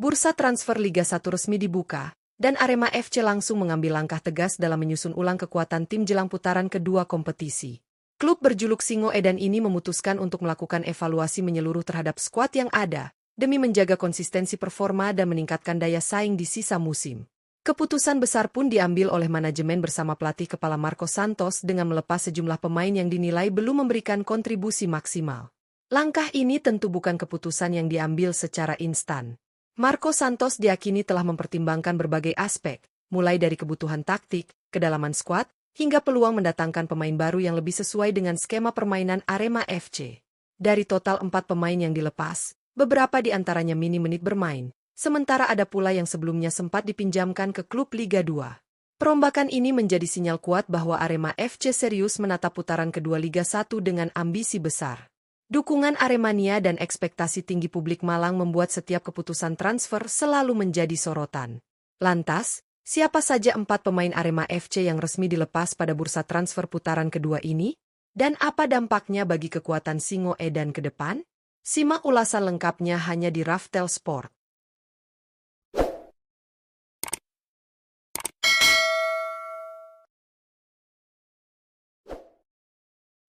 Bursa transfer Liga 1 resmi dibuka, dan Arema FC langsung mengambil langkah tegas dalam menyusun ulang kekuatan tim jelang putaran kedua kompetisi. Klub berjuluk Singo Edan ini memutuskan untuk melakukan evaluasi menyeluruh terhadap skuad yang ada, demi menjaga konsistensi performa dan meningkatkan daya saing di sisa musim. Keputusan besar pun diambil oleh manajemen bersama pelatih kepala Marco Santos dengan melepas sejumlah pemain yang dinilai belum memberikan kontribusi maksimal. Langkah ini tentu bukan keputusan yang diambil secara instan. Marco Santos diakini telah mempertimbangkan berbagai aspek, mulai dari kebutuhan taktik, kedalaman skuad, hingga peluang mendatangkan pemain baru yang lebih sesuai dengan skema permainan Arema FC. Dari total 4 pemain yang dilepas, beberapa di antaranya minim menit bermain, sementara ada pula yang sebelumnya sempat dipinjamkan ke klub Liga 2. Perombakan ini menjadi sinyal kuat bahwa Arema FC serius menatap putaran kedua Liga 1 dengan ambisi besar. Dukungan Aremania dan ekspektasi tinggi publik Malang membuat setiap keputusan transfer selalu menjadi sorotan. Lantas, siapa saja 4 pemain Arema FC yang resmi dilepas pada bursa transfer putaran kedua ini? Dan apa dampaknya bagi kekuatan Singo Edan ke depan? Simak ulasan lengkapnya hanya di Raftel Sport.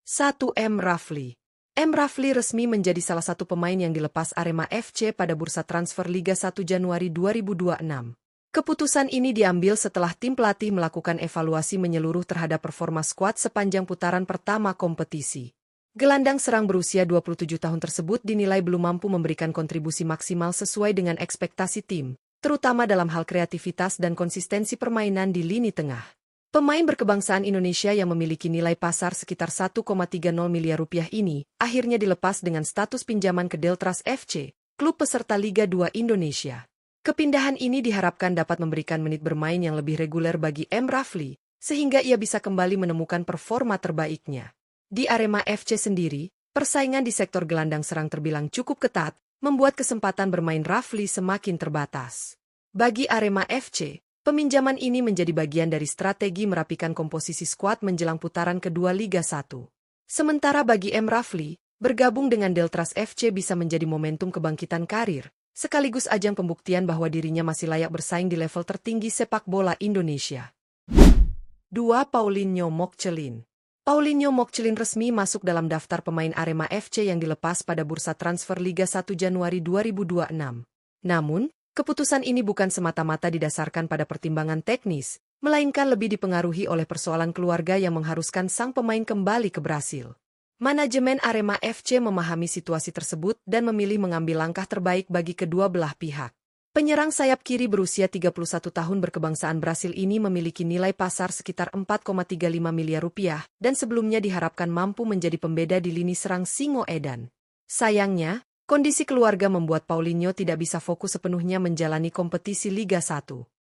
1. M. Rafli. M. Rafli resmi menjadi salah satu pemain yang dilepas Arema FC pada bursa transfer Liga 1 Januari 2026. Keputusan ini diambil setelah tim pelatih melakukan evaluasi menyeluruh terhadap performa skuad sepanjang putaran pertama kompetisi. Gelandang serang berusia 27 tahun tersebut dinilai belum mampu memberikan kontribusi maksimal sesuai dengan ekspektasi tim, terutama dalam hal kreativitas dan konsistensi permainan di lini tengah. Pemain berkebangsaan Indonesia yang memiliki nilai pasar sekitar 1,30 miliar rupiah ini akhirnya dilepas dengan status pinjaman ke Deltras FC, klub peserta Liga 2 Indonesia. Kepindahan ini diharapkan dapat memberikan menit bermain yang lebih reguler bagi M. Rafli, sehingga ia bisa kembali menemukan performa terbaiknya. Di Arema FC sendiri, persaingan di sektor gelandang serang terbilang cukup ketat, membuat kesempatan bermain Rafli semakin terbatas. Bagi Arema FC, peminjaman ini menjadi bagian dari strategi merapikan komposisi skuad menjelang putaran kedua Liga 1. Sementara bagi M. Rafli, bergabung dengan Deltras FC bisa menjadi momentum kebangkitan karir, sekaligus ajang pembuktian bahwa dirinya masih layak bersaing di level tertinggi sepak bola Indonesia. 2. Paulinho Mokcelin. Paulinho Mokcelin resmi masuk dalam daftar pemain Arema FC yang dilepas pada bursa transfer Liga 1 Januari 2026. Namun, keputusan ini bukan semata-mata didasarkan pada pertimbangan teknis, melainkan lebih dipengaruhi oleh persoalan keluarga yang mengharuskan sang pemain kembali ke Brasil. Manajemen Arema FC memahami situasi tersebut dan memilih mengambil langkah terbaik bagi kedua belah pihak. Penyerang sayap kiri berusia 31 tahun berkebangsaan Brasil ini memiliki nilai pasar sekitar 4,35 miliar rupiah dan sebelumnya diharapkan mampu menjadi pembeda di lini serang Singo Edan. Sayangnya, kondisi keluarga membuat Paulinho tidak bisa fokus sepenuhnya menjalani kompetisi Liga 1.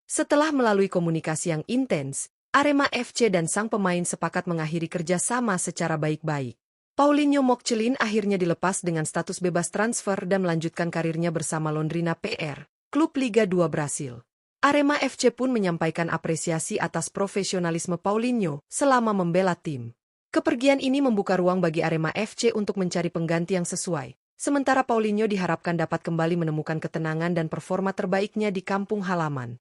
Setelah melalui komunikasi yang intens, Arema FC dan sang pemain sepakat mengakhiri kerjasama secara baik-baik. Paulinho Mokcelin akhirnya dilepas dengan status bebas transfer dan melanjutkan karirnya bersama Londrina PR, klub Liga 2 Brasil. Arema FC pun menyampaikan apresiasi atas profesionalisme Paulinho selama membela tim. Kepergian ini membuka ruang bagi Arema FC untuk mencari pengganti yang sesuai. Sementara Paulinho diharapkan dapat kembali menemukan ketenangan dan performa terbaiknya di kampung halaman.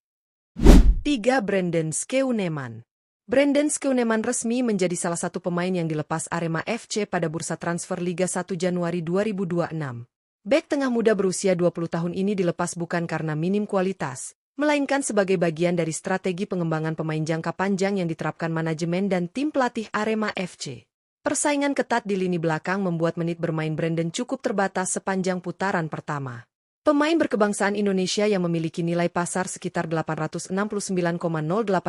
3. Brandon Skeuneman. Brandon Skeuneman resmi menjadi salah satu pemain yang dilepas Arema FC pada bursa transfer Liga 1 Januari 2026. Bek tengah muda berusia 20 tahun ini dilepas bukan karena minim kualitas, melainkan sebagai bagian dari strategi pengembangan pemain jangka panjang yang diterapkan manajemen dan tim pelatih Arema FC. Persaingan ketat di lini belakang membuat menit bermain Brandon cukup terbatas sepanjang putaran pertama. Pemain berkebangsaan Indonesia yang memiliki nilai pasar sekitar 869,08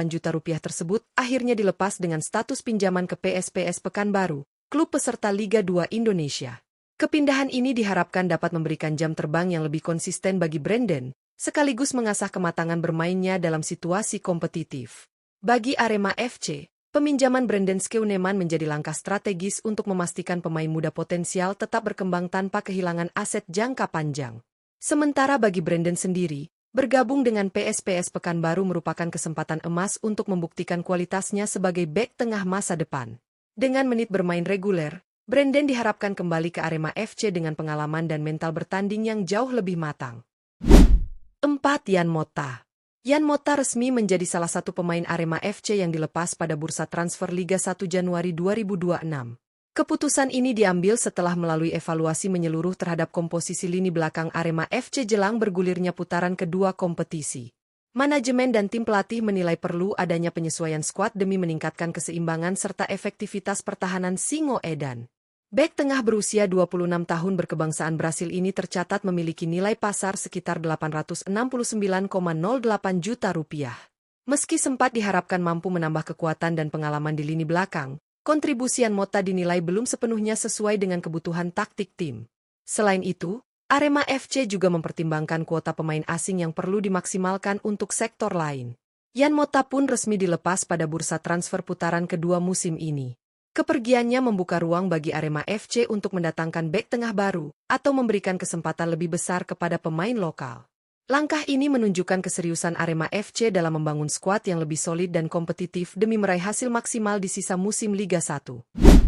juta rupiah tersebut akhirnya dilepas dengan status pinjaman ke PSPS Pekanbaru, klub peserta Liga 2 Indonesia. Kepindahan ini diharapkan dapat memberikan jam terbang yang lebih konsisten bagi Brandon, sekaligus mengasah kematangan bermainnya dalam situasi kompetitif. Bagi Arema FC, peminjaman Brandon Skeuneman menjadi langkah strategis untuk memastikan pemain muda potensial tetap berkembang tanpa kehilangan aset jangka panjang. Sementara bagi Brandon sendiri, bergabung dengan PSPS Pekanbaru merupakan kesempatan emas untuk membuktikan kualitasnya sebagai bek tengah masa depan. Dengan menit bermain reguler, Brandon diharapkan kembali ke Arema FC dengan pengalaman dan mental bertanding yang jauh lebih matang. 4. Yan Mota. Yan Mota resmi menjadi salah satu pemain Arema FC yang dilepas pada bursa transfer Liga 1 Januari 2026. Keputusan ini diambil setelah melalui evaluasi menyeluruh terhadap komposisi lini belakang Arema FC jelang bergulirnya putaran kedua kompetisi. Manajemen dan tim pelatih menilai perlu adanya penyesuaian skuad demi meningkatkan keseimbangan serta efektivitas pertahanan Singo Edan. Bek tengah berusia 26 tahun berkebangsaan Brasil ini tercatat memiliki nilai pasar sekitar 869,08 juta rupiah. Meski sempat diharapkan mampu menambah kekuatan dan pengalaman di lini belakang, kontribusi Yan Mota dinilai belum sepenuhnya sesuai dengan kebutuhan taktik tim. Selain itu, Arema FC juga mempertimbangkan kuota pemain asing yang perlu dimaksimalkan untuk sektor lain. Yan Mota pun resmi dilepas pada bursa transfer putaran kedua musim ini. Kepergiannya membuka ruang bagi Arema FC untuk mendatangkan bek tengah baru atau memberikan kesempatan lebih besar kepada pemain lokal. Langkah ini menunjukkan keseriusan Arema FC dalam membangun skuad yang lebih solid dan kompetitif demi meraih hasil maksimal di sisa musim Liga 1.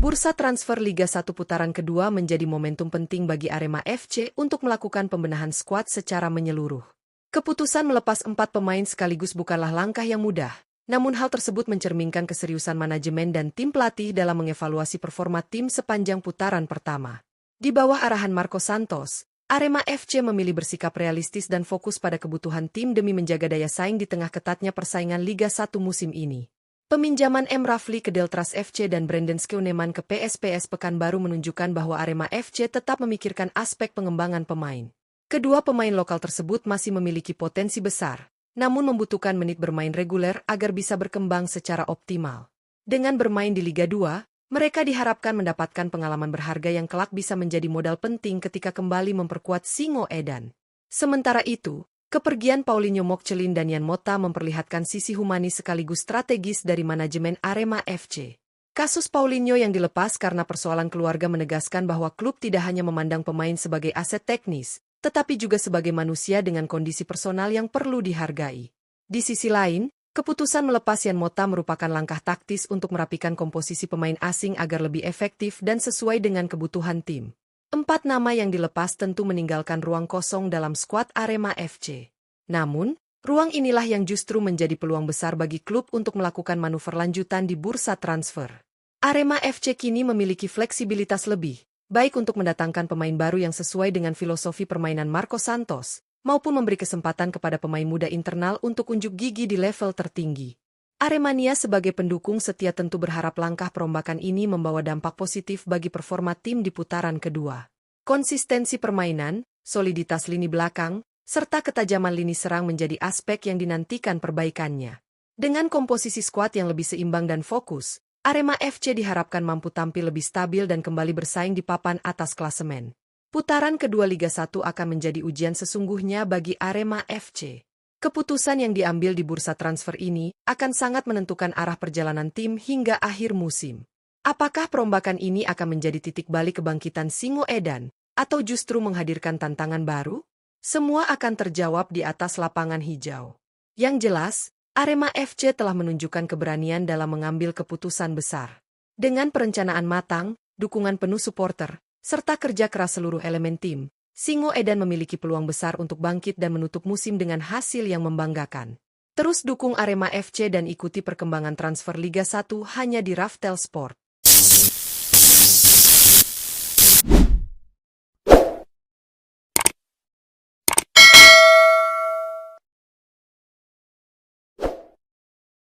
Bursa transfer Liga 1 putaran kedua menjadi momentum penting bagi Arema FC untuk melakukan pembenahan skuad secara menyeluruh. Keputusan melepas 4 pemain sekaligus bukanlah langkah yang mudah, namun hal tersebut mencerminkan keseriusan manajemen dan tim pelatih dalam mengevaluasi performa tim sepanjang putaran pertama. Di bawah arahan Marco Santos, Arema FC memilih bersikap realistis dan fokus pada kebutuhan tim demi menjaga daya saing di tengah ketatnya persaingan Liga 1 musim ini. Peminjaman M. Rafli ke Deltras FC dan Brandon Skeuneman ke PSPS Pekanbaru menunjukkan bahwa Arema FC tetap memikirkan aspek pengembangan pemain. Kedua pemain lokal tersebut masih memiliki potensi besar, namun membutuhkan menit bermain reguler agar bisa berkembang secara optimal. Dengan bermain di Liga 2, mereka diharapkan mendapatkan pengalaman berharga yang kelak bisa menjadi modal penting ketika kembali memperkuat Singo Edan. Sementara itu, kepergian Paulinho Mokcelin dan Yan Mota memperlihatkan sisi humanis sekaligus strategis dari manajemen Arema FC. Kasus Paulinho yang dilepas karena persoalan keluarga menegaskan bahwa klub tidak hanya memandang pemain sebagai aset teknis, tetapi juga sebagai manusia dengan kondisi personal yang perlu dihargai. Di sisi lain, keputusan melepas Yan Mota merupakan langkah taktis untuk merapikan komposisi pemain asing agar lebih efektif dan sesuai dengan kebutuhan tim. 4 nama yang dilepas tentu meninggalkan ruang kosong dalam skuad Arema FC. Namun, ruang inilah yang justru menjadi peluang besar bagi klub untuk melakukan manuver lanjutan di bursa transfer. Arema FC kini memiliki fleksibilitas lebih, baik untuk mendatangkan pemain baru yang sesuai dengan filosofi permainan Marco Santos, maupun memberi kesempatan kepada pemain muda internal untuk unjuk gigi di level tertinggi. Aremania sebagai pendukung setia tentu berharap langkah perombakan ini membawa dampak positif bagi performa tim di putaran kedua. Konsistensi permainan, soliditas lini belakang, serta ketajaman lini serang menjadi aspek yang dinantikan perbaikannya. Dengan komposisi skuad yang lebih seimbang dan fokus, Arema FC diharapkan mampu tampil lebih stabil dan kembali bersaing di papan atas klasemen. Putaran kedua Liga 1 akan menjadi ujian sesungguhnya bagi Arema FC. Keputusan yang diambil di bursa transfer ini akan sangat menentukan arah perjalanan tim hingga akhir musim. Apakah perombakan ini akan menjadi titik balik kebangkitan Singo Edan, atau justru menghadirkan tantangan baru? Semua akan terjawab di atas lapangan hijau. Yang jelas, Arema FC telah menunjukkan keberanian dalam mengambil keputusan besar. Dengan perencanaan matang, dukungan penuh supporter, serta kerja keras seluruh elemen tim, Singo Edan memiliki peluang besar untuk bangkit dan menutup musim dengan hasil yang membanggakan. Terus dukung Arema FC dan ikuti perkembangan transfer Liga 1 hanya di Raftel Sport.